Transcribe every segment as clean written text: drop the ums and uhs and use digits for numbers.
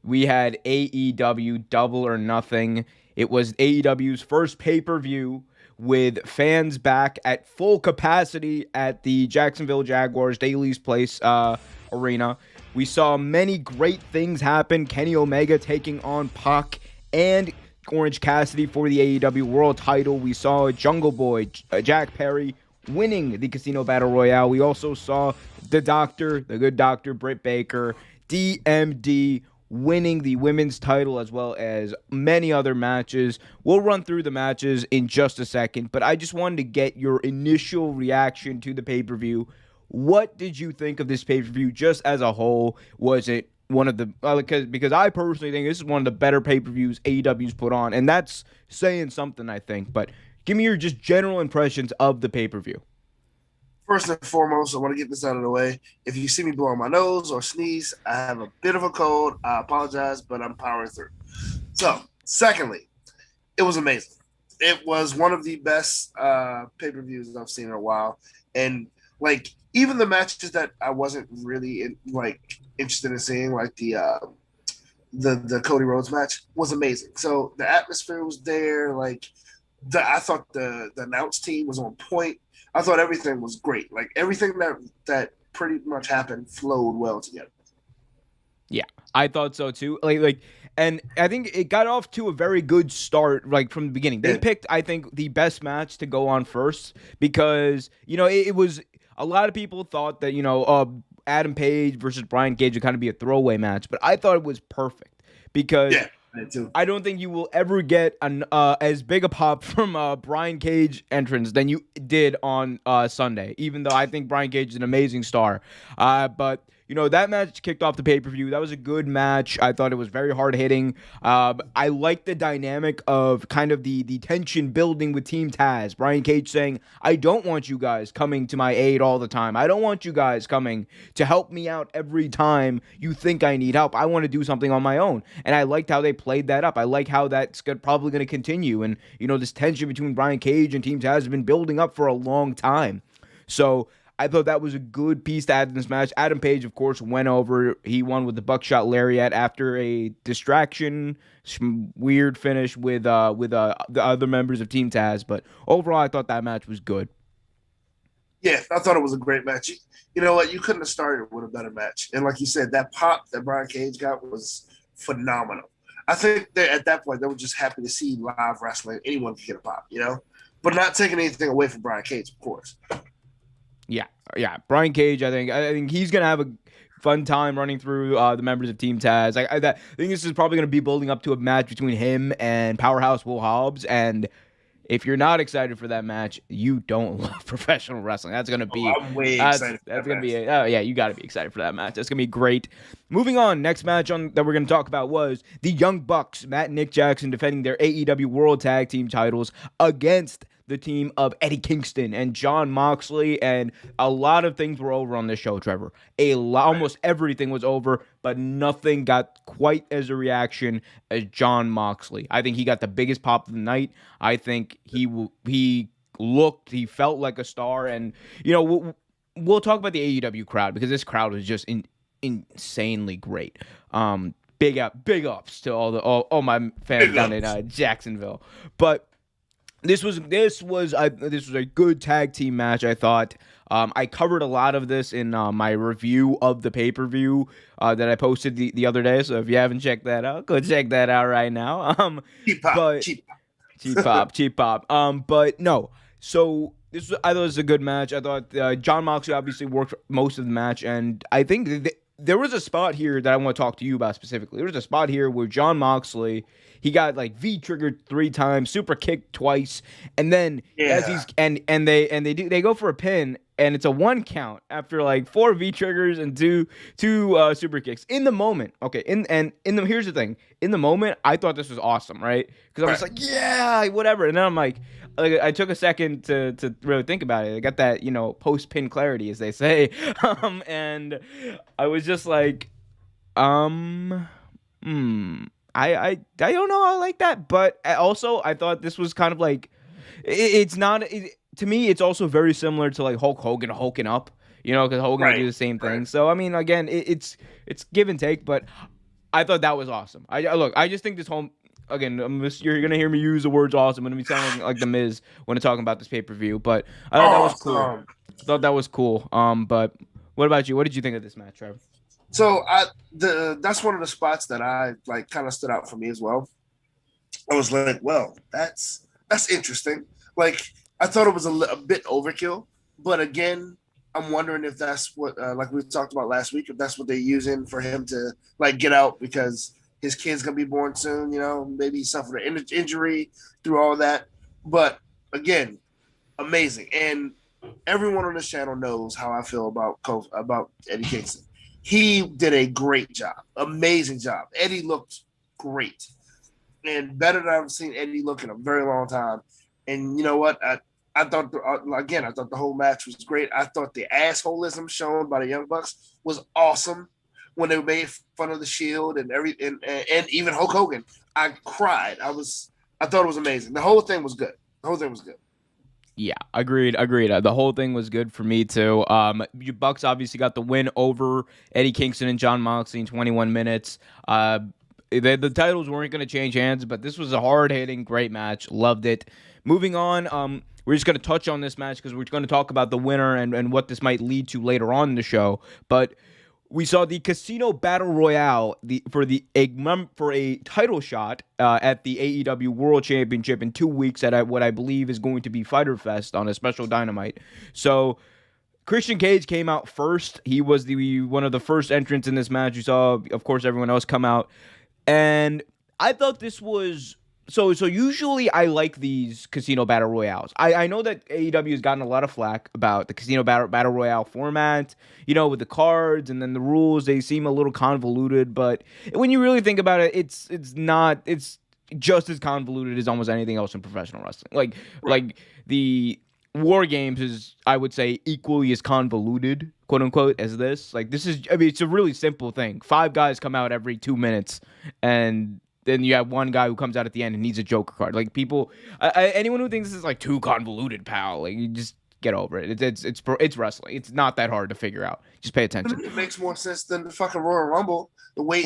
We had AEW Double or Nothing. It was AEW's first pay-per-view with fans back at full capacity at the Jacksonville Jaguars Daily's Place arena. We saw many great things happen. Kenny Omega taking on Pac and Orange Cassidy for the AEW World title. We saw Jungle Boy, Jack Perry, winning the Casino Battle Royale. We also saw the good doctor, Brit Baker, DMD, winning the women's title, as well as many other matches. We'll run through the matches in just a second, but I just wanted to get your initial reaction to the pay-per-view. What did you think of this pay-per-view just as a whole? Was it one of the because I personally think this is one of the better pay-per-views AEW's put on, and that's saying something, I think. But give me your just general impressions of the pay-per-view. First and foremost, I want to get this out of the way. If you see me blowing my nose or sneeze, I have a bit of a cold. I apologize, but I'm powering through. So, secondly, it was amazing. It was one of the best pay-per-views I've seen in a while. And, like, even the matches that I wasn't really, interested in seeing, like the Cody Rhodes match, was amazing. So, the atmosphere was there. Like, I thought the announce team was on point. I thought everything was great. Like everything that pretty much happened flowed well together. Yeah, I thought so too. And I think it got off to a very good start, like from the beginning. They picked, I think, the best match to go on first because it was a lot of people thought that Adam Page versus Brian Cage would kind of be a throwaway match, but I thought it was perfect because. Yeah. I don't think you will ever get as big a pop from Brian Cage entrance than you did on Sunday, even though I think Brian Cage is an amazing star. But that match kicked off the pay-per-view. That was a good match. I thought it was very hard-hitting. I liked the dynamic of kind of the tension building with Team Taz. Brian Cage saying, I don't want you guys coming to my aid all the time. I don't want you guys coming to help me out every time you think I need help. I want to do something on my own. And I liked how they played that up. I like how that's probably going to continue. And, this tension between Brian Cage and Team Taz has been building up for a long time. So I thought that was a good piece to add in this match. Adam Page, of course, went over. He won with the buckshot lariat after a distraction, weird finish with the other members of Team Taz. But overall, I thought that match was good. Yeah, I thought it was a great match. You know what? You couldn't have started with a better match. And like you said, that pop that Brian Cage got was phenomenal. I think that at that point, they were just happy to see live wrestling. Anyone could get a pop, But not taking anything away from Brian Cage, of course. Yeah. Brian Cage, I think he's gonna have a fun time running through the members of Team Taz. I think this is probably gonna be building up to a match between him and Powerhouse Will Hobbs. And if you're not excited for that match, you don't love professional wrestling. That's gonna be. I'm way excited. That's gonna be. You got to be excited for that match. That's gonna be great. Moving on, next match that we're gonna talk about was the Young Bucks, Matt and Nick Jackson defending their AEW World Tag Team titles against the team of Eddie Kingston and Jon Moxley, and a lot of things were over on this show, Trevor. Almost everything was over, but nothing got quite as a reaction as Jon Moxley. I think he got the biggest pop of the night. I think he felt like a star, and we'll talk about the AEW crowd because this crowd was just insanely great. Big ups to all my fans down in Jacksonville, but. This was a good tag team match, I thought. I covered a lot of this in my review of the pay-per-view that I posted the other day. So if you haven't checked that out, go check that out right now. Cheap pop. But no. So I thought it was a good match. I thought Jon Moxley obviously worked most of the match, and I think there was a spot here that I want to talk to you about specifically. There was a spot here where Jon Moxley, he got like V-triggered 3 times, super kicked twice, and then they go for a pin, and it's a 1 count after like 4 V-triggers and two super kicks in the moment. Okay, here's the thing. In the moment, I thought this was awesome, right? Because I was like, yeah, whatever, and then I'm like I took a second to really think about it. I got that, post-pin clarity, as they say. And I was just like, I don't know. I like that. But also, I thought this was kind of like, it's not, to me, it's also very similar to like Hulk Hogan hulking up, because Hogan would do the same thing. So, I mean, again, it's give and take, but I thought that was awesome. Look, I just think this whole again, you're gonna hear me use the words awesome. I'm gonna be sounding like The Miz when I'm talking about this pay-per-view, but I thought that was cool. Awesome. I thought that was cool. But what about you? What did you think of this match, Trevor? So that's one of the spots that I like kind of stood out for me as well. I was like, well, that's interesting. Like I thought it was a bit overkill, but again, I'm wondering if that's what like we talked about last week, if that's what they're using for him to like get out because his kid's gonna be born soon. You know, maybe he suffered an injury through all that. But again, amazing, and everyone on this channel knows how I feel about Eddie Kingston. He did a great job, amazing job. Eddie looked great, and better than I've seen Eddie look in a very long time. And you know what? I thought I thought the whole match was great. I thought the assholism shown by the Young Bucks was awesome when they made fun of the Shield and and even Hulk Hogan. I cried. I thought it was amazing. The whole thing was good. The whole thing was good. Yeah, agreed. The whole thing was good for me too. You Bucks obviously got the win over Eddie Kingston and Jon Moxley in 21 minutes. The titles weren't going to change hands, but this was a hard-hitting, great match. Loved it. Moving on, we're just going to touch on this match because we're going to talk about the winner and what this might lead to later on in the show. But we saw the Casino Battle Royale for a title shot at the AEW World Championship in 2 weeks at what I believe is going to be Fyter Fest on a special Dynamite. So Christian Cage came out first. He was one of the first entrants in this match. You saw, of course, everyone else come out. And I thought this was so usually I like these Casino Battle Royales. I know that AEW has gotten a lot of flack about the Casino Battle Royale format, with the cards and then the rules. They seem a little convoluted, but when you really think about it, it's just as convoluted as almost anything else in professional wrestling. Like the War Games is, I would say, equally as convoluted, quote unquote, as this. Like this is, it's a really simple thing. 5 guys come out every 2 minutes, and then you have one guy who comes out at the end and needs a Joker card. Like people, anyone who thinks this is like too convoluted, pal, like you just get over it. It's wrestling. It's not that hard to figure out. Just pay attention. It makes more sense than the fucking Royal Rumble. The way,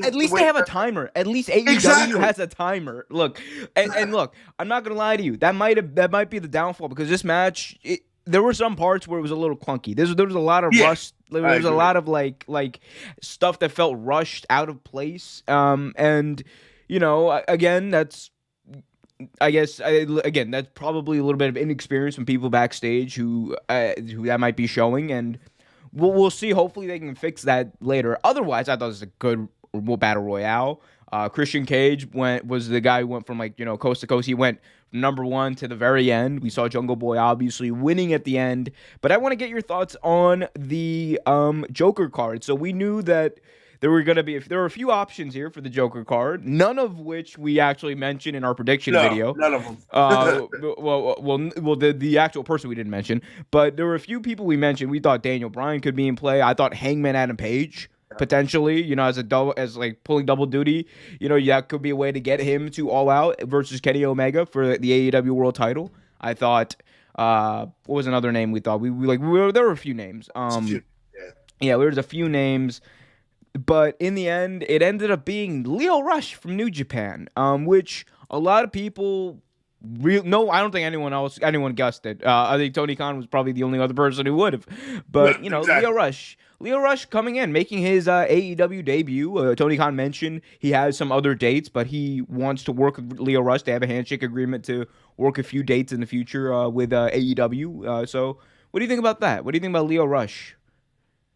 at least they have a timer. At least AEW has a timer. Look, and look, I'm not gonna lie to you. That might be the downfall because this match, there were some parts where it was a little clunky. There was a lot of rush. There was a lot of like stuff that felt rushed, out of place. And again, that's, I guess, that's probably a little bit of inexperience from people backstage who that might be showing, and we'll see. Hopefully, they can fix that later. Otherwise, I thought it was a good battle royale. Christian Cage was the guy who went from coast to coast. He went from number 1 to the very end. We saw Jungle Boy obviously winning at the end. But I want to get your thoughts on the Joker card. So we knew that there were a few options here for the Joker card, none of which we actually mentioned in our prediction video. None of them. The actual person we didn't mention, but there were a few people we mentioned. We thought Daniel Bryan could be in play. I thought Hangman Adam Page potentially, as like pulling double duty, that could be a way to get him to All Out versus Kenny Omega for the AEW World Title. I thought, what was another name we thought? There were a few names. There was a few names. But in the end, it ended up being Lio Rush from New Japan, which a lot of people I don't think anyone guessed it. I think Tony Khan was probably the only other person who would have. But, exactly. Lio Rush coming in, making his AEW debut. Tony Khan mentioned he has some other dates, but he wants to work with Lio Rush. They have a handshake agreement to work a few dates in the future with AEW. So what do you think about that? What do you think about Lio Rush?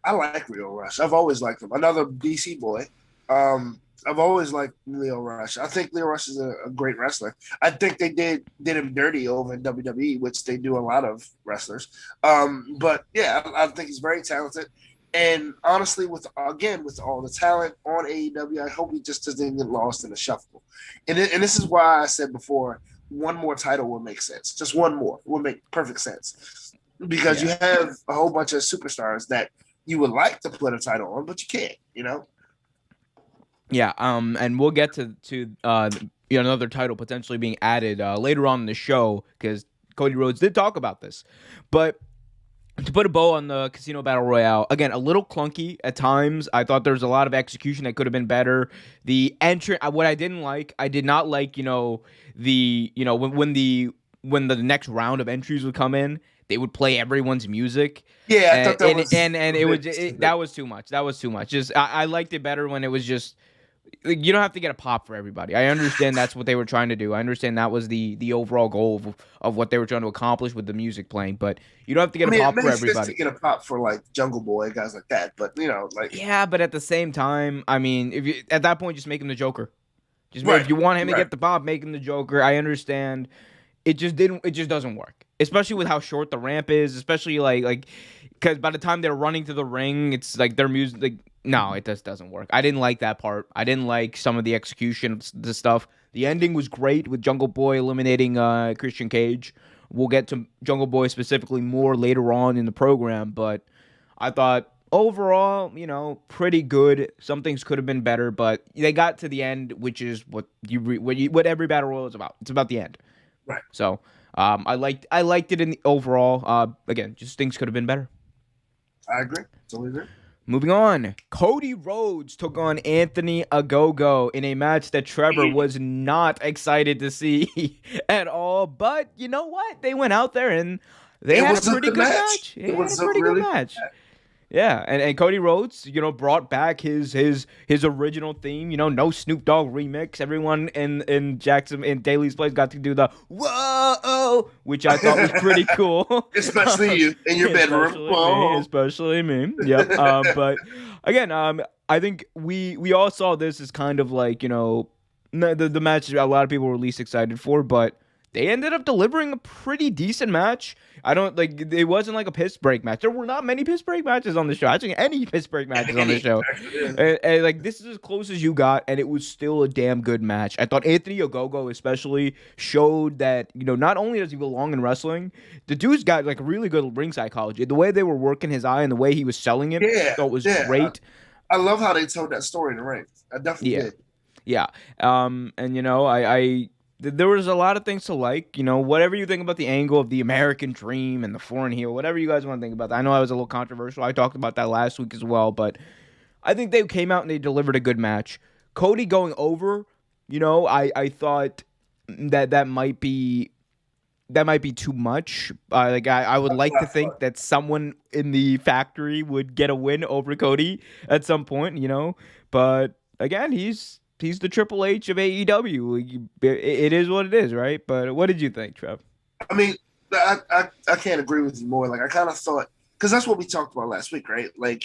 I like Lio Rush. I've always liked him. Another DC boy. I've always liked Lio Rush. I think Lio Rush is a great wrestler. I think they did him dirty over in WWE, which they do a lot of wrestlers. But yeah, I think he's very talented. And honestly, with all the talent on AEW, I hope he just doesn't get lost in the shuffle. And this is why I said before, one more title will make sense. Just one more will make perfect sense. Because you have a whole bunch of superstars that you would like to put a title on, but you can't, Yeah, and we'll get to another title potentially being added later on in the show because Cody Rhodes did talk about this. But To put a bow on the Casino Battle Royale, again, a little clunky at times. I thought there was a lot of execution that could have been better. The entrance, what I did not like, when the next round of entries would come in, they would play everyone's music. Yeah, I And thought that was and a it was bit that stupid. was too much. That was too much. Just I liked it better when it was just like, you don't have to get a pop for everybody. I understand that's what they were trying to do. I understand that was the overall goal of what they were trying to accomplish with the music playing, but you don't have to get I a mean, it pop for makes sense to everybody. get a pop for like Jungle Boy guys like that, but like Yeah, but at the same time, I mean, if you at that point just make him the Joker. right, If you want him to right. get the pop, make him the Joker. I understand. It just doesn't work. Especially with how short the ramp is, especially like because by the time they're running to the ring, it's like their music like no, it just doesn't work. I didn't like that part. I didn't like some of the execution of the stuff. The ending was great with Jungle Boy eliminating Christian Cage. We'll get to Jungle Boy specifically more later on in the program, but I thought overall, pretty good. Some things could have been better, but they got to the end, which is what every battle royal is about. It's about the end. Right. So I liked it in the overall. Again, just things could have been better. I agree. Totally agree. Moving on, Cody Rhodes took on Anthony Ogogo in a match that Trevor was not excited to see at all. But you know what? They went out there and they It had a was a pretty good good match. match. They It had a was a pretty good really match. Yeah, and Cody Rhodes, brought back his original theme. No Snoop Dogg remix. Everyone in Jackson in Daly's place got to do the whoa, which I thought was pretty cool. especially you in your bedroom. Whoa. Especially me. Yep. But again, I think we all saw this as kind of like the match a lot of people were least excited for, but they ended up delivering a pretty decent match. I don't like it wasn't like a piss break match. There were not many piss break matches on the show. Actually, any piss break matches on the show. And, like this is as close as you got, and it was still a damn good match. I thought Anthony Ogogo especially showed that not only does he belong in wrestling, the dude's got like really good ring psychology. The way they were working his eye and the way he was selling it, I Yeah, thought was yeah. great. I love how they told that story in the ring. I definitely Yeah. did. Yeah. And there was a lot of things to like. Whatever you think about the angle of the American dream and the foreign heel, whatever you guys want to think about that. I know I was a little controversial. I talked about that last week as well, but I think they came out and they delivered a good match. Cody going over, I thought that might be too much. I would That's like what to I thought. think that someone in the factory would get a win over Cody at some point, But again, he's the Triple H of AEW. It is what it is, right? But what did you think, Trev? I mean, I can't agree with you more. Like I kind of thought because that's what we talked about last week, right? Like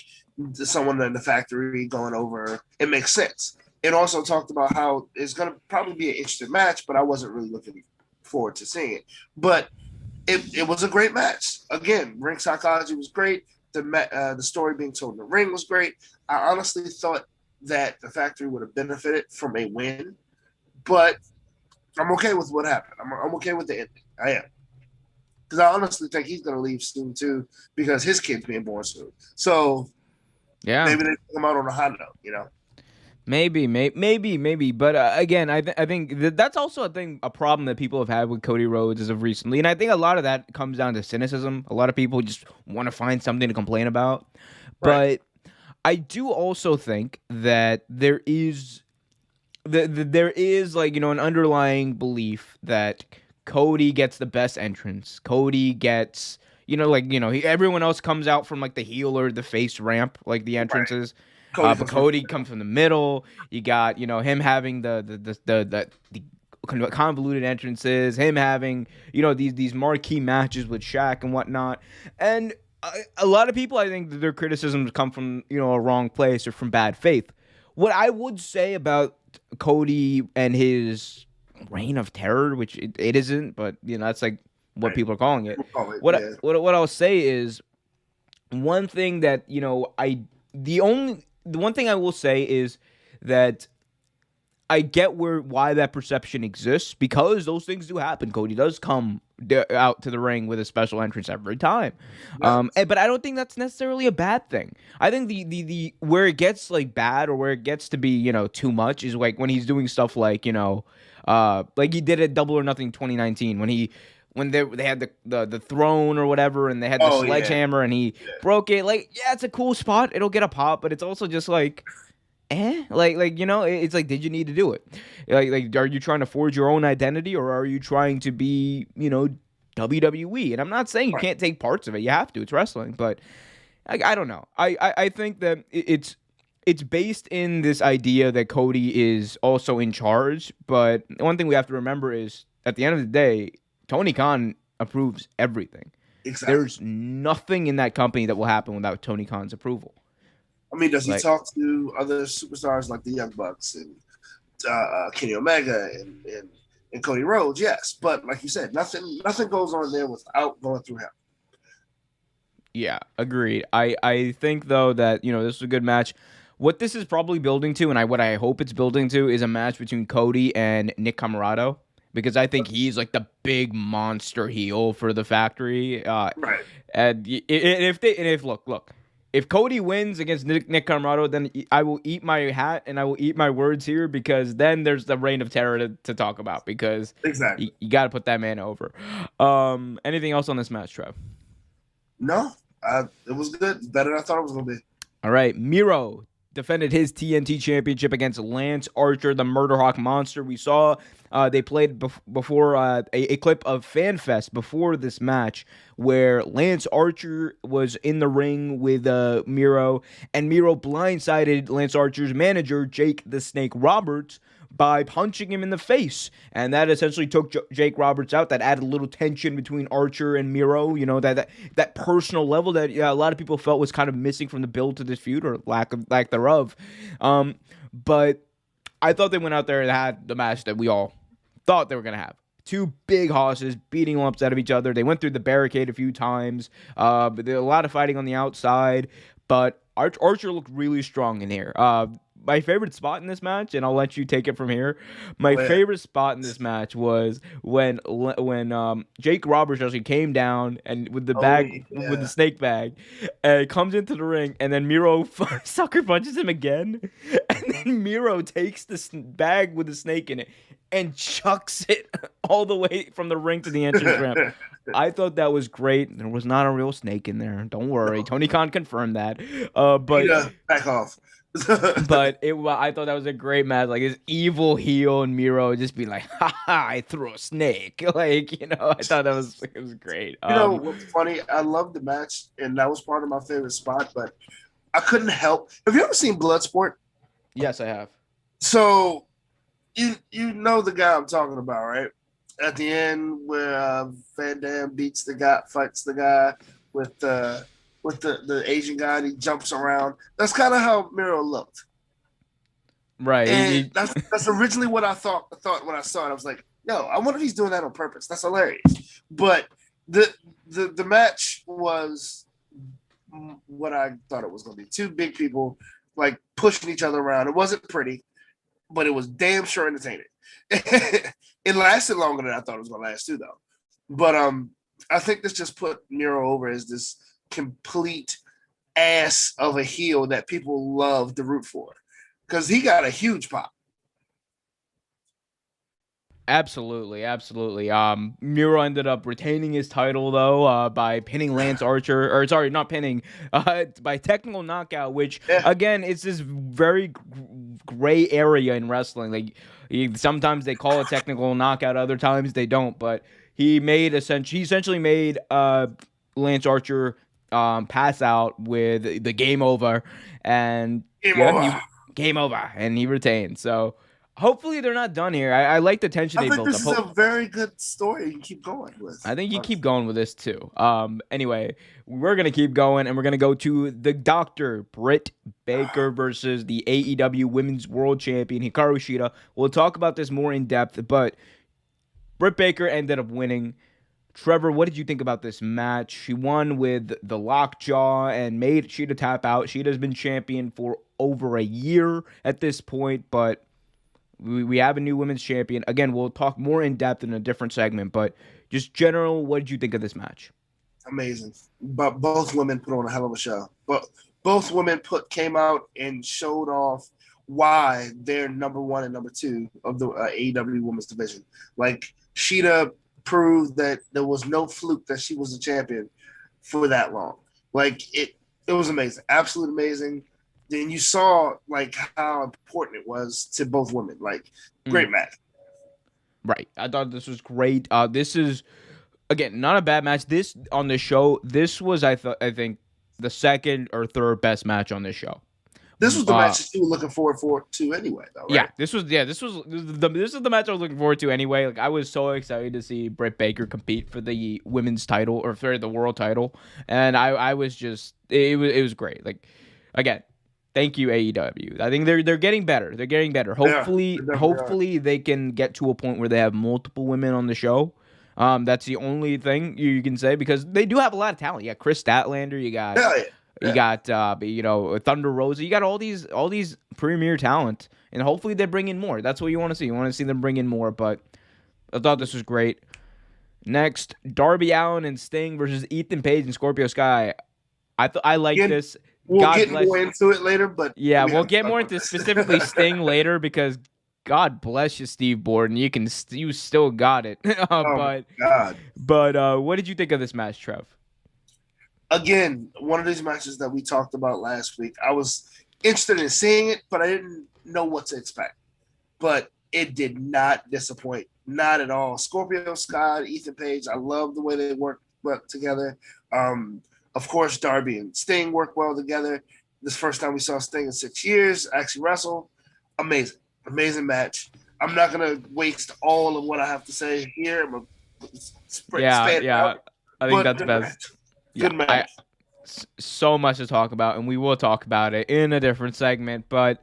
someone in the factory going over. It makes sense. It also talked about how it's going to probably be an interesting match, but I wasn't really looking forward to seeing it. But it was a great match. Again, ring psychology was great. The story being told in the ring was great. I honestly thought that the factory would have benefited from a win, but I'm okay with what happened. I'm okay with the ending. I am because I honestly think he's going to leave soon too because his kid's being born soon. So Yeah. maybe they take him out on a high note. Maybe. But again, I think that's also a problem that people have had with Cody Rhodes as of recently, and I think a lot of that comes down to cynicism. A lot of people just want to find something to complain about, Right. but I do also think that there is like an underlying belief that Cody gets the best entrance. Cody gets everyone else comes out from like the heel or the face ramp, like the Right. entrances. Cody But comes from Cody comes from the middle. You got him having the convoluted entrances. Him having these marquee matches with Shaq and whatnot. And a lot of people, I think, that their criticisms come from a wrong place or from bad faith. What I would say about Cody and his reign of terror, which it isn't, but that's like what right. people are calling it. We'll call it, What yeah. what I'll say is one thing that the one thing I will say is that I get why that perception exists because those things do happen. Cody does come out to the ring with a special entrance every time, Yeah. but I don't think that's necessarily a bad thing. I think the where it gets like bad or where it gets to be too much is like when he's doing stuff like he did at Double or Nothing 2019 when he when they had the throne or whatever, and they had the Oh yeah, sledgehammer, and he broke it. Like, yeah, it's a cool spot. It'll get a pop, but it's also just like, it's like, did you need to do it? Like, are you trying to forge your own identity, or are you trying to be, WWE? And I'm not saying you right. can't take parts of it. You have to. It's wrestling, but I don't know. I think that it's based in this idea that Cody is also in charge. But one thing we have to remember is, at the end of the day, Tony Khan approves everything. Exactly. There's nothing in that company that will happen without Tony Khan's approval. I mean, does he Like, talk to other superstars like the Young Bucks and Kenny Omega and Cody Rhodes? Yes, but like you said, nothing goes on there without going through him. yeah, agreed. I think though that this is a good match. What this is probably building to, and what I hope it's building to, is a match between Cody and Nick Comoroto, because I think he's like the big monster heel for the factory. Right. And if Cody wins against Nick Comoroto, then I will eat my hat and I will eat my words here, because then there's the reign of terror to talk about, because Exactly. you got to put that man over. Anything else on this match, Trev? No, it was good. It's better than I thought it was going to be. All right, Miro defended his TNT championship against Lance Archer, the Murder Hawk Monster. We saw they played before a clip of FanFest before this match, where Lance Archer was in the ring with Miro, and Miro blindsided Lance Archer's manager, Jake the Snake Roberts, by punching him in the face, and that essentially took Jake Roberts out. That added a little tension between Archer and Miro, that personal level that a lot of people felt was kind of missing from the build to this feud, or lack thereof. But I thought they went out there and had the match that we all thought they were gonna have. Two big hosses beating lumps out of each other. They went through the barricade a few times. But there was a lot of fighting on the outside, but Archer looked really strong in here. My favorite spot in this match, and I'll let you take it from here. My favorite spot in this match was when Jake Roberts actually came down and with the bag, with the snake bag, and comes into the ring, and then Miro sucker punches him again, and then Miro takes the bag with the snake in it and chucks it all the way from the ring to the entrance ramp. I thought that was great. There was not a real snake in there. Don't worry. No. Tony Khan confirmed that. But back off. But I thought that was a great match. Like, his evil heel and Miro just be like, "Ha ha! I threw a snake." Like, I thought it was great. What's funny? I loved the match, and that was part of my favorite spot. But I couldn't help. Have you ever seen Bloodsport? Yes, I have. So, you know the guy I'm talking about, right? At the end, where Van Damme fights the guy with the Asian guy, and he jumps around. That's kind of how Miro looked. Right. And that's originally what I thought when I saw it. I was like, yo, I wonder if he's doing that on purpose. That's hilarious. But the match was what I thought it was going to be. Two big people like pushing each other around. It wasn't pretty, but it was damn sure entertaining. It lasted longer than I thought it was going to last too, though. But I think this just put Miro over as this complete ass of a heel that people love to root for, because he got a huge pop. Absolutely. Miro ended up retaining his title though by pinning Lance Archer, or sorry, not pinning, by technical knockout, which again, it's this very gray area in wrestling. Like, sometimes they call it technical knockout, other times they don't. But he essentially made Lance Archer pass out with the game over, and game over, and he retained. So hopefully they're not done here. I like the tension they built up. This is a very good story you can keep going with. I think you keep going with this too. Anyway, we're gonna keep going, and we're gonna go to the Doctor, Brit Baker versus the AEW Women's World Champion Hikaru Shida. We'll talk about this more in depth, but Brit Baker ended up winning. Trevor, what did you think about this match? She won with the lockjaw and made Shida tap out. Shida's been champion for over a year at this point, but we have a new women's champion. Again, we'll talk more in depth in a different segment, but just general, what did you think of this match? Amazing. But both women put on a hell of a show. But both women came out and showed off why they're number one and number two of the AEW Women's Division. Like, Shida proved that there was no fluke that she was a champion for that long. Like it was amazing, absolutely amazing. Then you saw like how important it was to both women. Like great match. Right. I thought this was great. This is again not a bad match. This on the show. This was I think the second or third best match on this show. This was the match that you were looking forward to anyway, though, right? Yeah, this is the match I was looking forward to anyway. Like I was so excited to see Brit Baker compete for the women's title or for the world title, and I was just it was great. Like again, thank you AEW. I think they're getting better. They're getting better. Hopefully they can get to a point where they have multiple women on the show. That's the only thing you can say because they do have a lot of talent. You got Chris Statlander. You got. You got Thunder Rosa. You got all these premier talent, and hopefully they bring in more. That's what you want to see. You want to see them bring in more. But I thought this was great. Next, Darby Allin and Sting versus Ethan Page and Scorpio Sky. I like this. We'll get more into it later, but yeah, we'll get more into specifically Sting later because God bless you, Steve Borden. You still got it. My God. But what did you think of this match, Trev? Again, one of these matches that we talked about last week. I was interested in seeing it, but I didn't know what to expect. But it did not disappoint. Not at all. Scorpio Sky, Ethan Page, I love the way they work together. Of course, Darby and Sting work well together. This first time we saw Sting in 6 years actually wrestle. Amazing. Amazing match. I'm not going to waste all of what I have to say here. I'm going to spread it out. I think that's best. Good match. So much to talk about, and we will talk about it in a different segment, but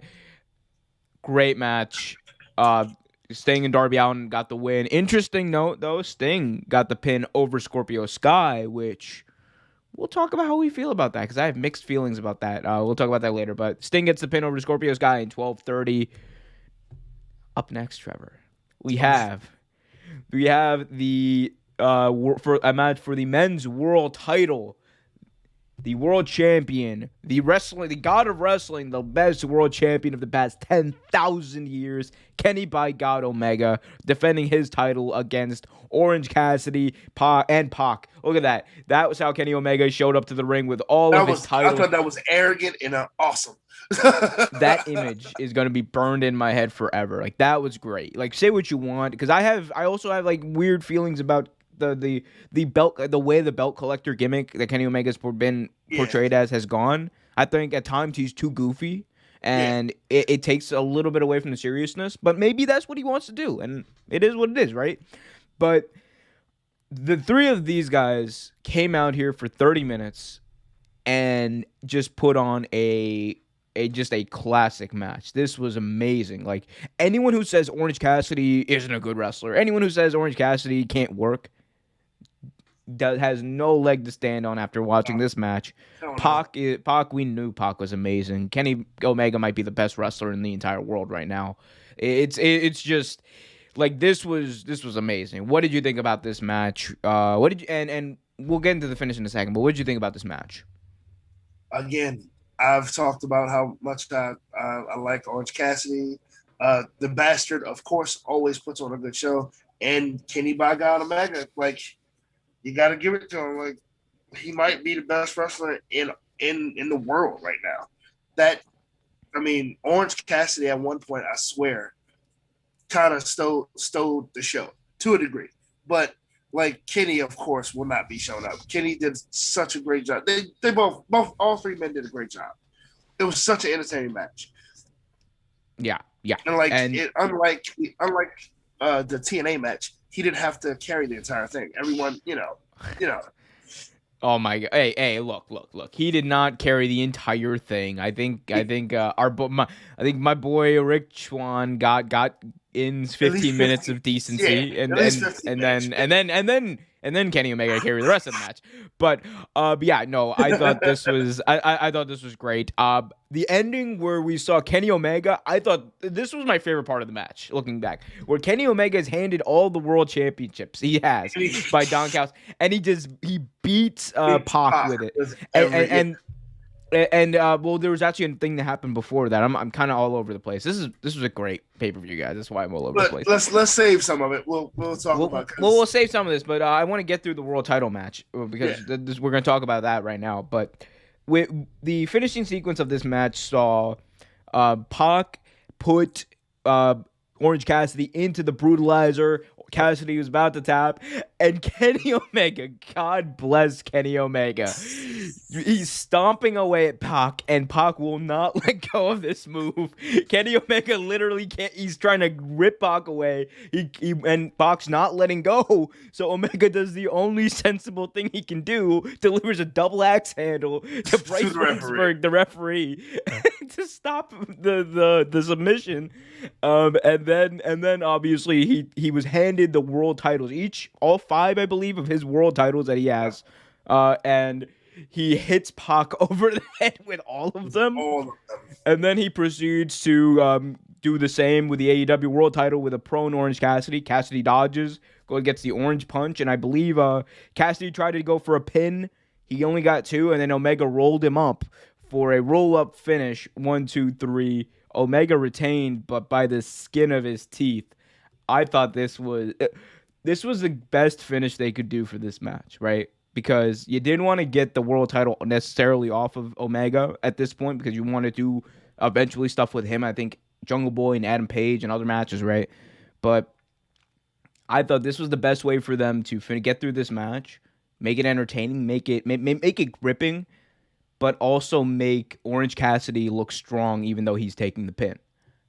great match. Sting and Darby Allin got the win. Interesting note, though, Sting got the pin over Scorpio Sky, which we'll talk about how we feel about that, because I have mixed feelings about that. We'll talk about that later, but Sting gets the pin over Scorpio Sky in 12:30. Up next, Trevor, we have the for a match for the men's world title. The world champion, the god of wrestling, the best world champion of the past 10,000 years, Kenny by God Omega, defending his title against Orange Cassidy and Pac. Look at that. That was how Kenny Omega showed up to the ring with all of his titles. I thought that was arrogant and awesome. That image is going to be burned in my head forever. Like, that was great. Like, say what you want, because I also have like weird feelings about the belt, the way the belt collector gimmick that Kenny Omega's been portrayed as has gone. I think at times he's too goofy, and it takes a little bit away from the seriousness. But maybe that's what he wants to do, and it is what it is, right? But the three of these guys came out here for 30 minutes and just put on a classic match. This was amazing. Like, anyone who says Orange Cassidy isn't a good wrestler, anyone who says Orange Cassidy can't work, has no leg to stand on after watching this match. Pac, we knew Pac was amazing. Kenny Omega might be the best wrestler in the entire world right now. It's just like this was amazing. What did you think about this match? And we'll get into the finish in a second. But what did you think about this match? Again, I've talked about how much I like Orange Cassidy. The Bastard, of course, always puts on a good show. And Kenny by God Omega, like, you got to give it to him. Like, he might be the best wrestler in the world right now. Orange Cassidy at one point, I swear, kind of stole the show to a degree. But like, Kenny, of course, will not be showing up. Kenny did such a great job. They both all three men did a great job. It was such an entertaining match. Yeah. And unlike the TNA match, he didn't have to carry the entire thing. Everyone, you know. Oh my God! Hey! Look! He did not carry the entire thing. I think my boy Rick Swan got in 15 minutes of decency, and then Kenny Omega carried the rest of the match. But yeah, no, I thought this was I thought this was great. The ending where we saw Kenny Omega, I thought this was my favorite part of the match. Looking back, where Kenny Omega has handed all the world championships he has by Don Callis, and he beats Pac with it, And well, there was actually a thing that happened before that. I'm kind of all over the place. This was a great pay-per-view, guys. That's why I'm all over the But place. let's save some of it. We'll talk about. We'll save some of this, but I want to get through the world title match because we're going to talk about that right now. But with the finishing sequence of this match saw Pac put Orange Cassidy into the brutalizer. Cassidy was about to tap, and Kenny Omega, God bless Kenny Omega, he's stomping away at Pac, and Pac will not let go of this move. Kenny Omega literally can't. He's trying to rip Pac away, and Pac's not letting go. So Omega does the only sensible thing he can do, delivers a double axe handle to Bryce Winsberg, the referee, to stop the submission. And then obviously he was handed the world titles, all 5, I believe, of his world titles that he has, and he hits Pac over the head with all of them. And then he proceeds to do the same with the AEW world title with a prone Orange Cassidy. Cassidy dodges, gets the orange punch, and I believe Cassidy tried to go for a pin. He only got 2, and then Omega rolled him up for a roll-up finish. 1, 2, 3. Omega retained, but by the skin of his teeth. I thought this was the best finish they could do for this match, right? Because you didn't want to get the world title necessarily off of Omega at this point because you want to do eventually stuff with him. I think Jungle Boy and Adam Page and other matches, right? But I thought this was the best way for them to get through this match, make it entertaining, make it gripping, but also make Orange Cassidy look strong even though he's taking the pin.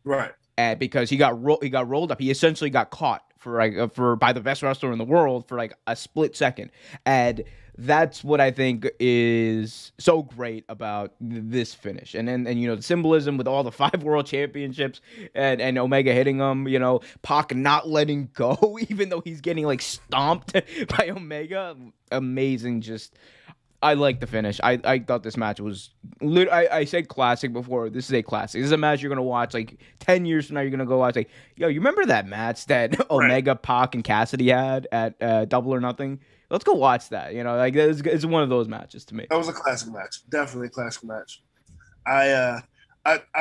Right. Because he got rolled up. He essentially got caught by the best wrestler in the world for like a split second. And that's what I think is so great about this finish. And then the symbolism with all the 5 world championships and Omega hitting him, Pac not letting go even though he's getting like stomped by Omega. Amazing. I like the finish. I thought this match was... I said classic before. This is a classic. This is a match you're going to watch like 10 years from now. You're going to go watch like, yo, you remember that match that Omega, Pac, and Cassidy had at Double or Nothing? Let's go watch that. It's one of those matches to me. That was a classic match. Definitely a classic match. I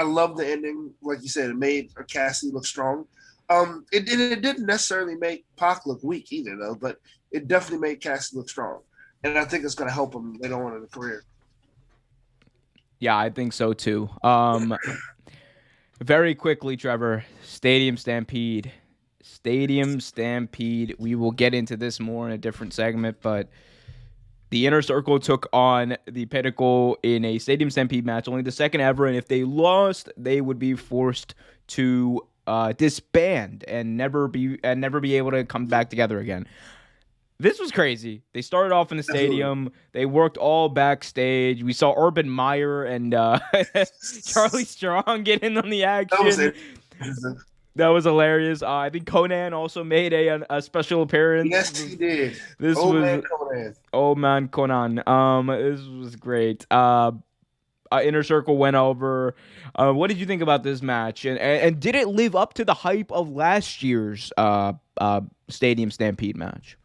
love the ending. Like you said, it made Cassidy look strong. It didn't necessarily make Pac look weak either, though, but it definitely made Cassidy look strong. And I think it's going to help him later on in the career. Yeah, I think so too. Very quickly, Trevor, Stadium Stampede. We will get into this more in a different segment, but the Inner Circle took on the Pinnacle in a Stadium Stampede match, only the second ever, and if they lost, they would be forced to disband and never be able to come back together again. This was crazy. They started off in the stadium. They worked all backstage. We saw Urban Meyer and Charlie Strong get in on the action. That was hilarious. I think Conan also made a special appearance. Yes, he did. Old man Conan. This was great. Inner Circle went over. What did you think about this match? And did it live up to the hype of last year's Stadium Stampede match?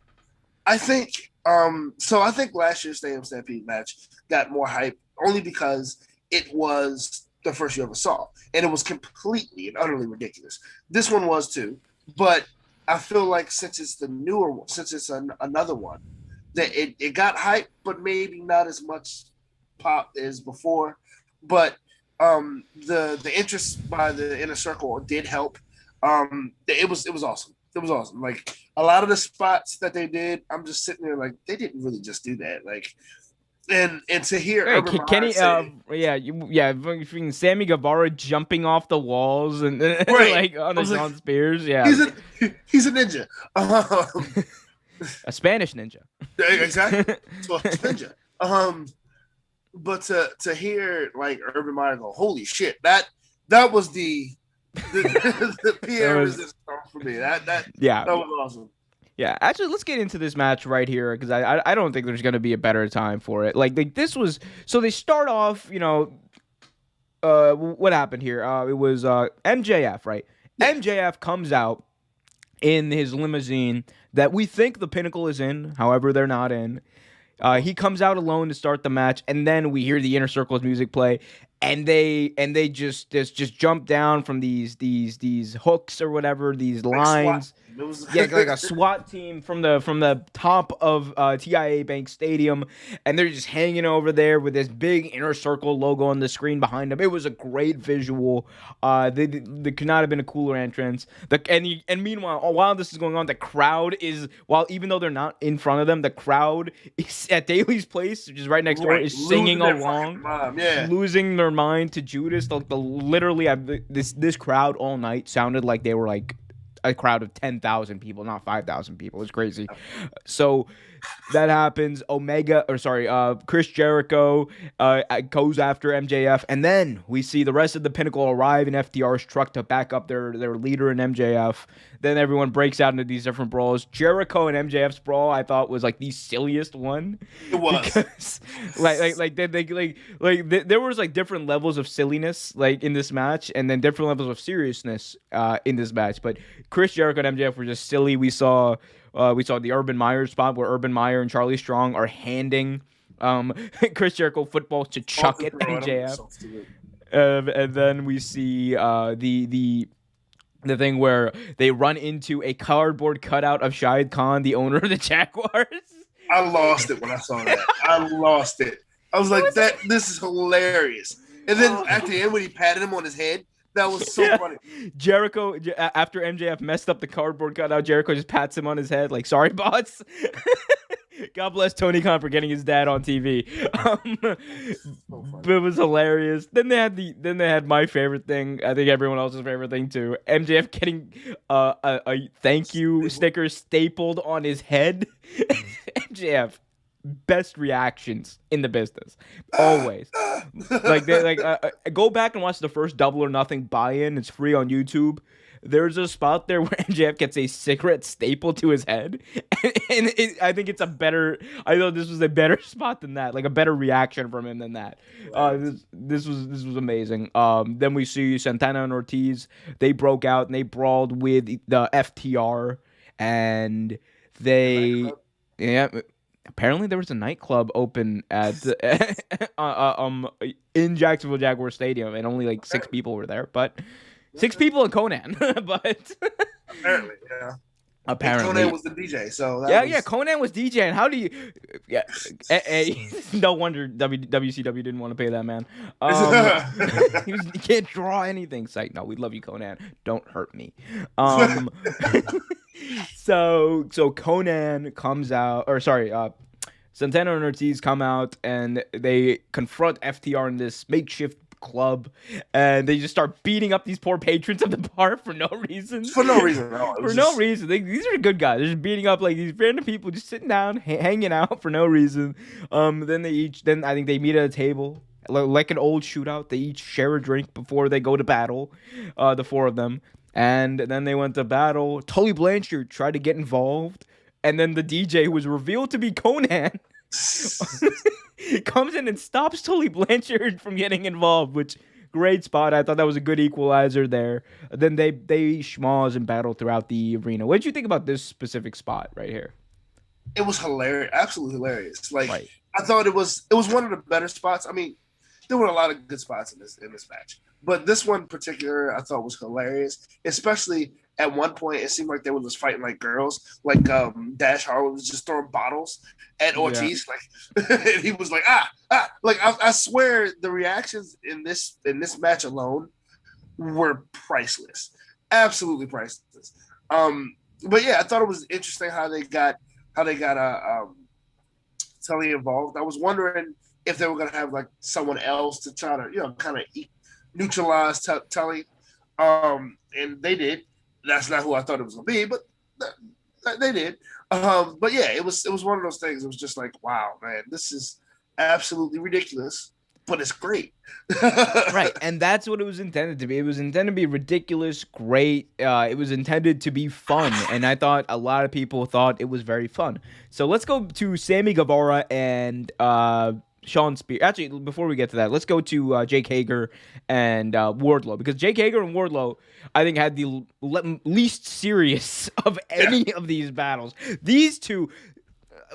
I think I think last year's Stadium Stampede match got more hype only because it was the first you ever saw, and it was completely and utterly ridiculous. This one was too, but I feel like since it's the newer one, since it's another one, that it got hype, but maybe not as much pop as before. But the interest by the Inner Circle did help. It was awesome. It was awesome. Like a lot of the spots that they did, I'm just sitting there like they didn't really just do that. Like, and to hear Kenny, Sammy Guevara jumping off the walls and like on the John Spears, he's a ninja, a Spanish ninja, exactly. So it's ninja. But to hear like Urban Meyer go, holy shit, that was the Pierre resistance for me. That was awesome. Yeah, actually, let's get into this match right here because I don't think there's going to be a better time for it. Like this was so they start off, what happened here? It was MJF, right? Yeah. MJF comes out in his limousine that we think the Pinnacle is in, however they're not in. He comes out alone to start the match, and then we hear the Inner Circle's music play, and they just jump down from these hooks or whatever, these lines. Yeah, like a SWAT team from the top of TIA Bank Stadium, and they're just hanging over there with this big Inner Circle logo on the screen behind them. It was a great visual. They could not have been a cooler entrance. And meanwhile, while this is going on, the crowd is even though they're not in front of them, the crowd is at Daly's place, which is right next door, is singing along, losing their mind to Judas. Literally, this crowd all night sounded like they were like a crowd of 10,000 people, not 5,000 people. It's crazy. So that happens. Chris Jericho goes after MJF, and then we see the rest of the Pinnacle arrive in FTR's truck to back up their leader in MJF. Then everyone breaks out into these different brawls. Jericho and MJF's brawl, I thought, was like the silliest one. It was because there was like different levels of silliness like in this match, and then different levels of seriousness in this match. But Chris Jericho and MJF were just silly. We saw the Urban Meyer spot where Urban Meyer and Charlie Strong are handing Chris Jericho footballs to chuck at MJF. And then we see the thing where they run into a cardboard cutout of Shahid Khan, the owner of the Jaguars. I lost it when I saw that. I lost it. I was like, this is hilarious. And then at the end when he patted him on his head, that was so funny. Jericho, after MJF messed up the cardboard cutout, Jericho just pats him on his head like, sorry, boss. God bless Tony Khan for getting his dad on TV. But it was hilarious. Then they had my favorite thing. I think everyone else's favorite thing too. MJF getting a thank you sticker stapled on his head. MJF, best reactions in the business, always. Go back and watch the first Double or Nothing buy-in. It's free on YouTube. There's a spot there where MJF gets a cigarette stapled to his head, and I think it's a better. I thought this was a better spot than that, like a better reaction from him than that. This was amazing. Then we see Santana and Ortiz. They broke out and they brawled with the FTR, and apparently there was a nightclub open at in Jacksonville Jaguar Stadium, and only like 6 people were there, but. 6 people in Conan, but apparently, yeah. Apparently, and Conan was the DJ. So Conan was DJing. How do you? Yeah, no wonder WCW didn't want to pay that man. He can't draw anything. It's like, no, we love you, Conan. Don't hurt me. So Conan comes out, Santana and Ortiz come out, and they confront FTR in this makeshift club, and they just start beating up these poor patrons of the bar for no reason. No reason. These are good guys. They're just beating up like these random people just sitting down, hanging out for no reason. Then I think they meet at a table like an old shootout. They each share a drink before they go to battle, the 4 of them, and then they went to battle. Tully Blanchard tried to get involved, and then the DJ, who was revealed to be Conan, comes in and stops Tully Blanchard from getting involved, which great spot. I thought that was a good equalizer there. Then they schmoz and battle throughout the arena. What did you think about this specific spot right here? It was hilarious, absolutely hilarious. Like I thought it was one of the better spots. I mean, there were a lot of good spots in this match, but this one in particular I thought was hilarious, especially. At one point, it seemed like they were just fighting like girls. Like Dash Harwood was just throwing bottles at Ortiz, and he was like, like I swear the reactions in this match alone were priceless, absolutely priceless. But yeah, I thought it was interesting how they got Tully involved. I was wondering if they were gonna have like someone else to try to kind of neutralize Tully, and they did. That's not who I thought it was gonna be, but they did. But yeah, it was one of those things. It was just like, wow, man, this is absolutely ridiculous, but it's great. Right, and that's what it was intended to be. It was intended to be ridiculous, great. It was intended to be fun, and I thought a lot of people thought it was very fun. So let's go to Sammy Guevara and Sean Spears. Actually, before we get to that, let's go to Jake Hager and Wardlow, because Jake Hager and Wardlow, I think, had the least serious of any of these battles. These two,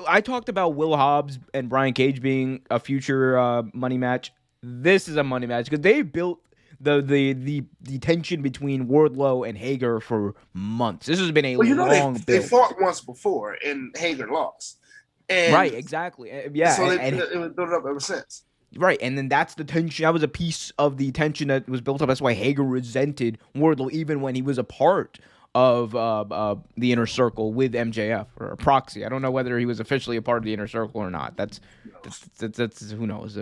I talked about Will Hobbs and Brian Cage being a future money match. This is a money match because they built the tension between Wardlow and Hager for months. This has been a Well, long they build. fought once before and Hager lost, Right, and exactly. Yeah, so it was built up ever since. Right, and then that's the tension. That was a piece of the tension that was built up. That's why Hager resented Wardlow even when he was a part of the Inner Circle with MJF or Proxy. I don't know whether he was officially a part of the Inner Circle or not. That's who knows.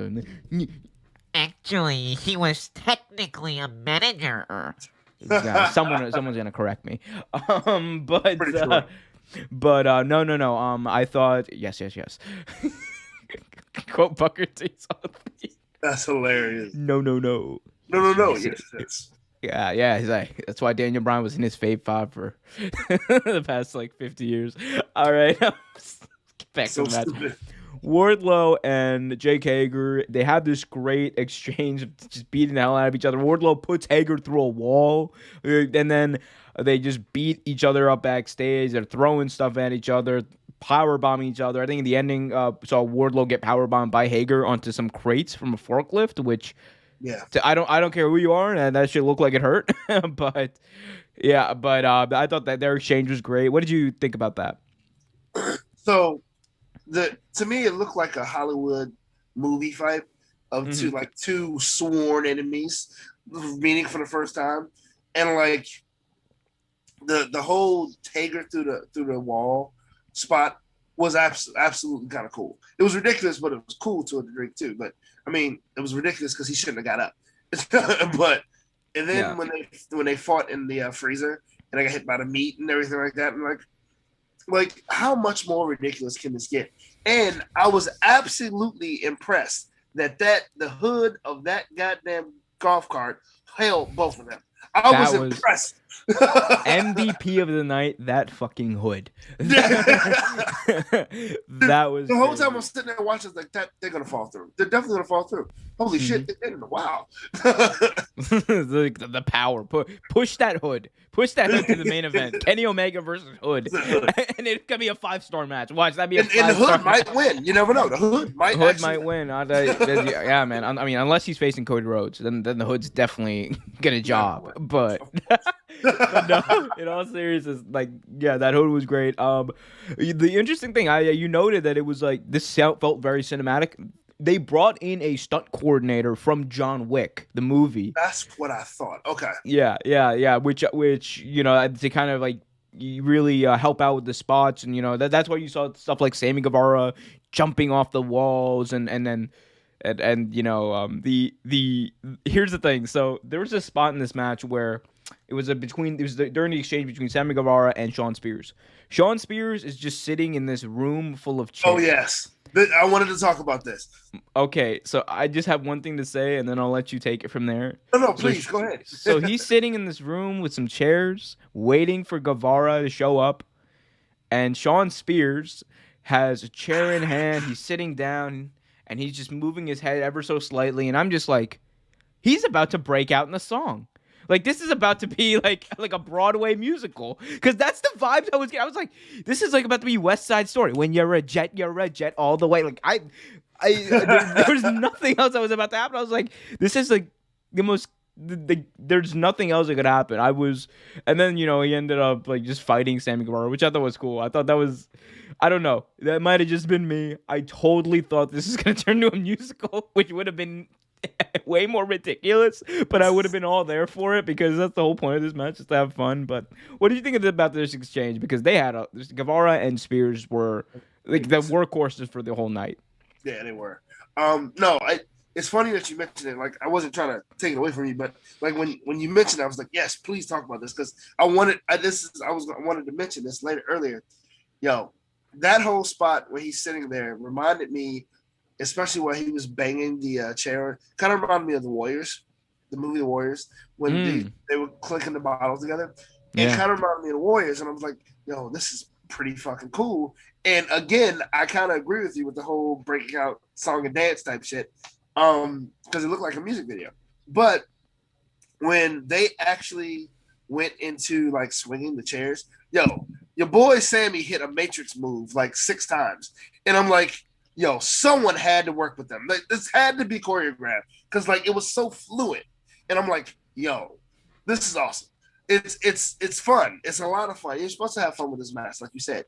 Actually, he was technically a manager. Yeah, someone's gonna correct me. But Pretty sure. No. I thought yes. Quote Booker T. That's hilarious. No. No. Yes. Yeah. He's like, that's why Daniel Bryan was in his Fave 5 for the past like 50 years. All right. Get back to the match. Stupid. Wardlow and Jake Hager, they have this great exchange of just beating the hell out of each other. Wardlow puts Hager through a wall, and then they just beat each other up backstage. They're throwing stuff at each other, power bombing each other. I think in the ending, saw Wardlow get power bombed by Hager onto some crates from a forklift, which I don't care who you are, and that shit looked like it hurt. but I thought that their exchange was great. What did you think about that? So, to me, it looked like a Hollywood movie fight of two sworn enemies meeting for the first time, and like the whole Hager through the wall spot was absolutely kind of cool. It was ridiculous, but it was cool to a degree too. But I mean, it was ridiculous because he shouldn't have got up. And then when they fought in the freezer and I got hit by the meat and everything like that, and like how much more ridiculous can this get? And I was absolutely impressed that the hood of that goddamn golf cart held both of them. I was impressed. MVP of the night, that fucking hood. That was the whole time I'm sitting there watching like that. They're gonna fall through. They're definitely gonna fall through. Holy shit! They did it. Wow. the power. Push that hood. Push that hood to the main event. Kenny Omega versus Hood, and it's gonna be a 5-star match. Watch that be a. And the Hood might win. You never know. The Hood might. Win. Yeah, man. I mean, unless he's facing Cody Rhodes, then the Hood's definitely get a job. But no, in all seriousness, like, yeah, that Hood was great. The interesting thing, you noted that it was like this felt very cinematic. They brought in a stunt coordinator from John Wick, the movie. That's what I thought. Okay. Yeah. Which to kind of like really help out with the spots, and that's why you saw stuff like Sammy Guevara jumping off the walls, and here's the thing. So there was a spot in this match where it was during the exchange between Sammy Guevara and Shawn Spears. Shawn Spears is just sitting in this room full of chairs. Oh yes. I wanted to talk about this. Okay, so I just have one thing to say, and then I'll let you take it from there. No, please, go ahead. So he's sitting in this room with some chairs, waiting for Guevara to show up, and Shawn Spears has a chair in hand. He's sitting down, and he's just moving his head ever so slightly, and I'm just like, he's about to break out in a song. Like, this is about to be like a Broadway musical, because that's the vibes I was getting. I was like, this is like about to be West Side Story. When you're a jet all the way. Like, there was nothing else that was about to happen. I was like, this is like the most. There's nothing else that could happen. And then he ended up like just fighting Sammy Guevara, which I thought was cool. I thought that was, I don't know, that might have just been me. I totally thought this is gonna turn into a musical, which would have been way more ridiculous, but I would have been all there for it because that's the whole point of this match, is to have fun. But what did you think about this exchange? Because they had Guevara and Spears were like the workhorses for the whole night. Yeah, they were. It's funny that you mentioned it. Like, I wasn't trying to take it away from you, but like when you mentioned it, I was like, yes, please talk about this, because I wanted to mention this earlier. Yo, that whole spot where he's sitting there reminded me, especially while he was banging the chair, kind of reminded me of the Warriors, the movie The Warriors, when they were clicking the bottles together. It kind of reminded me of the Warriors, and I was like, yo, this is pretty fucking cool. And again, I kind of agree with you with the whole breaking out song and dance type shit, because it looked like a music video. But when they actually went into like swinging the chairs, yo, your boy Sammy hit a Matrix move like 6 times, and I'm like, yo, someone had to work with them. Like, this had to be choreographed because like it was so fluid, and I'm like, yo, this is awesome. It's fun. It's a lot of fun. You're supposed to have fun with this match, like you said.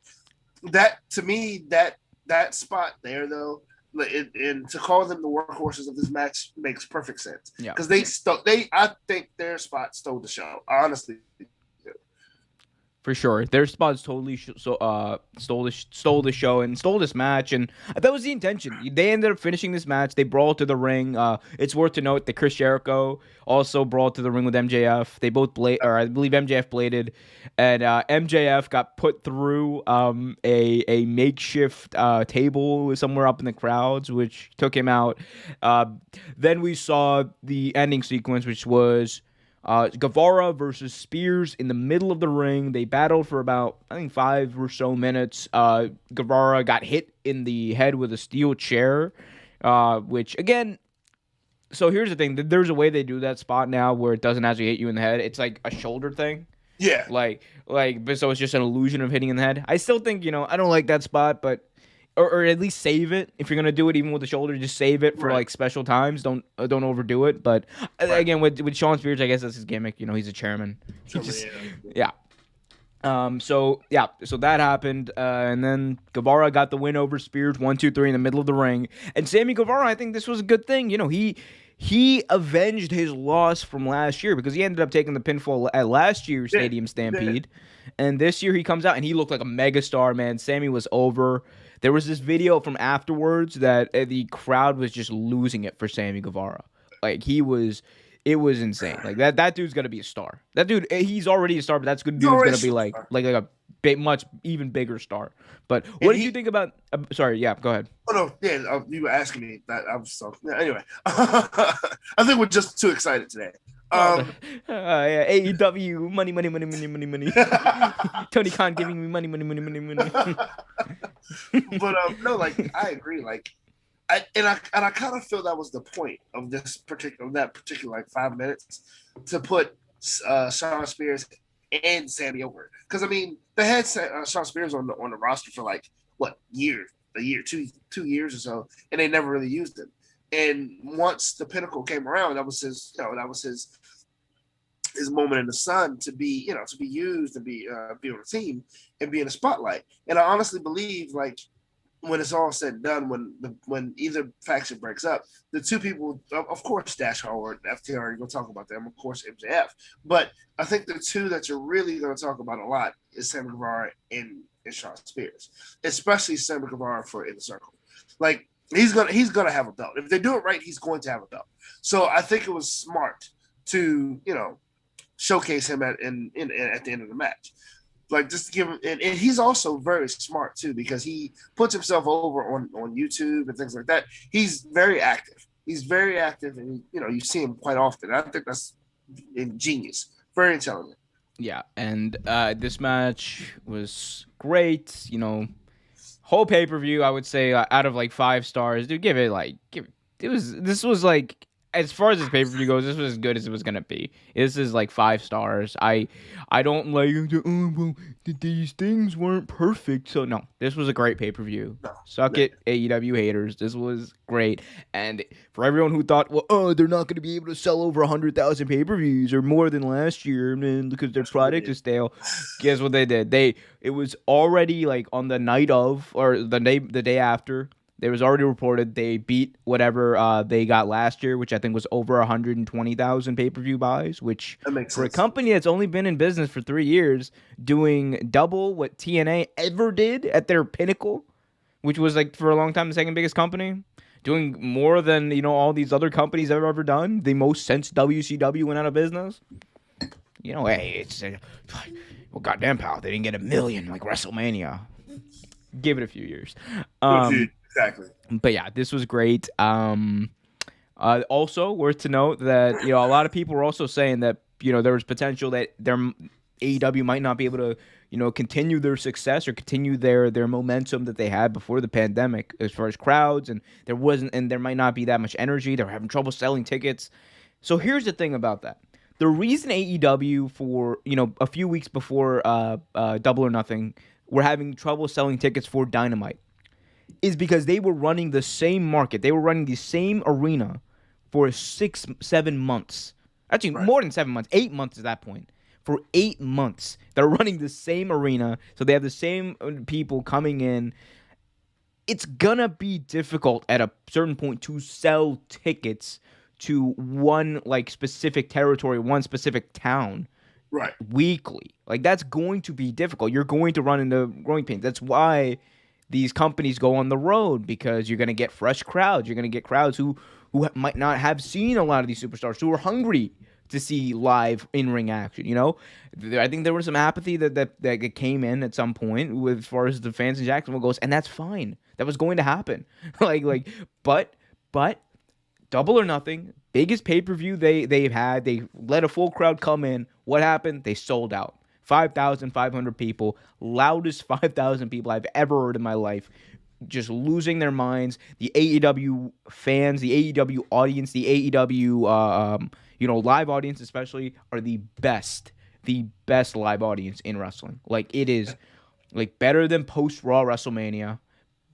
That to me, that spot there though, and to call them the workhorses of this match makes perfect sense. Yeah, because I think their spot stole the show. Honestly, for sure. Their spots totally stole the show and stole this match, and that was the intention. They ended up finishing this match. They brawled to the ring. It's worth to note that Chris Jericho also brawled to the ring with MJF. They both I believe MJF bladed, and MJF got put through a makeshift table somewhere up in the crowds, which took him out. Then we saw the ending sequence, which was Guevara versus Spears in the middle of the ring. They battled for about, I think, 5 or so minutes. Guevara got hit in the head with a steel chair, which, again, so here's the thing. There's a way they do that spot now where it doesn't actually hit you in the head. It's like a shoulder thing. Yeah. But so it's just an illusion of hitting in the head. I still think, I don't like that spot, but or at least save it. If you're gonna do it even with the shoulder, just save it for like special times. Don't overdo it. But again, with Shawn Spears, I guess that's his gimmick. He's a chairman. Yeah. So that happened, and then Guevara got the win over Spears, 1, 2, 3 in the middle of the ring. And Sammy Guevara, I think this was a good thing. He avenged his loss from last year because he ended up taking the pinfall at last year's Stadium Stampede. And this year he comes out and he looked like a megastar, man. Sammy was over. There was this video from afterwards that the crowd was just losing it for Sammy Guevara. Like, it was insane. Like, that dude's gonna be a star. That dude, he's already a star, but that's good. Dude's gonna be like a much even bigger star. But what did you think about? Sorry, yeah, go ahead. Oh no, yeah, you were asking me that. I was so anyway. I think we're just too excited today. AEW money. Tony Khan giving me money. But no, like I agree. Like I kind of feel that was the point of that particular like 5 minutes to put Shawn Spears and Sammy over, because I mean they had Shawn Spears on the roster for like what years, a year, 2 years or so, and they never really used him. And once the Pinnacle came around, that was his moment in the sun to be used and be on the team and be in the spotlight. And I honestly believe, like, when it's all said and done, when either faction breaks up, the two people, of course, Dash Howard, FTR, you're going to talk about them, of course, MJF. But I think the two that you're really going to talk about a lot is Sammy Guevara and Shawn Spears, especially Sammy Guevara for Inner Circle. Like, he's gonna have a belt. If they do it right, he's going to have a belt. So I think it was smart to showcase him at the end of the match. Like, just to give him, and he's also very smart too, because he puts himself over on YouTube and things like that. He's very active. And you see him quite often. I think that's ingenious, very intelligent. Yeah, and this match was great. Whole pay-per-view, I would say, out of like 5 stars, dude, this was like, as far as this pay-per-view goes, this was as good as it was gonna be. This is like 5 stars. I don't like, these things weren't perfect. So no, this was a great pay-per-view. Suck it, AEW haters. This was great. And for everyone who thought, they're not gonna be able to sell over 100,000 pay-per-views or more than last year, man, because their product is stale. Guess what they did? It was already like on the night of, or the day after. It was already reported they beat whatever they got last year, which I think was over 120,000 pay-per-view buys, which for a company that's only been in business for 3 years, doing double what TNA ever did at their pinnacle, which was like for a long time the second biggest company, doing more than all these other companies have ever done, the most since WCW went out of business. Hey, it's well, goddamn, pal, they didn't get 1 million like WrestleMania. Give it a few years. Exactly. But yeah, this was great. Also worth to note that a lot of people were also saying that there was potential that their AEW might not be able to continue their success or continue their momentum that they had before the pandemic as far as crowds, and there might not be that much energy. They're having trouble selling tickets. So here's the thing about that. The reason AEW for a few weeks before Double or Nothing were having trouble selling tickets for Dynamite is because they were running the same market. They were running the same arena for 6-7 months. Actually, more than 7 months. 8 months at that point. For 8 months, they're running the same arena, so they have the same people coming in. It's gonna be difficult at a certain point to sell tickets to one specific territory, one specific town, weekly. That's going to be difficult. You're going to run into growing pains. That's why these companies go on the road, because you're gonna get fresh crowds. You're gonna get crowds who might not have seen a lot of these superstars, who are hungry to see live in-ring action. I think there was some apathy that came in at some point as far as the fans in Jacksonville goes, and that's fine. That was going to happen. But Double or Nothing, biggest pay-per-view they've had. They let a full crowd come in. What happened? They sold out. 5,500 people, loudest 5,000 people I've ever heard in my life, just losing their minds. The AEW fans, the AEW audience, the AEW live audience especially, are the best live audience in wrestling. It is better than post Raw WrestleMania,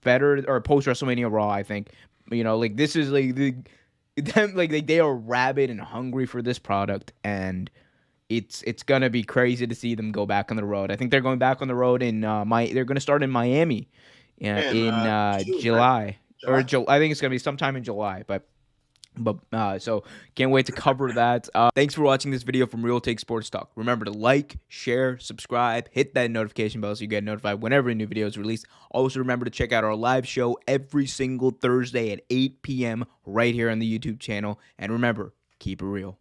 or post WrestleMania Raw. I think this is they are rabid and hungry for this product, and it's gonna be crazy to see them go back on the road. I think they're going back on the road in they're gonna start in Miami in July. Or I think it's gonna be sometime in July, but so can't wait to cover that. Thanks for watching this video from Real Take Sports Talk. Remember to like, share, subscribe, hit that notification bell so you get notified whenever a new video is released. Also remember to check out our live show every single Thursday at 8 p.m. right here on the YouTube channel. And remember, keep it real.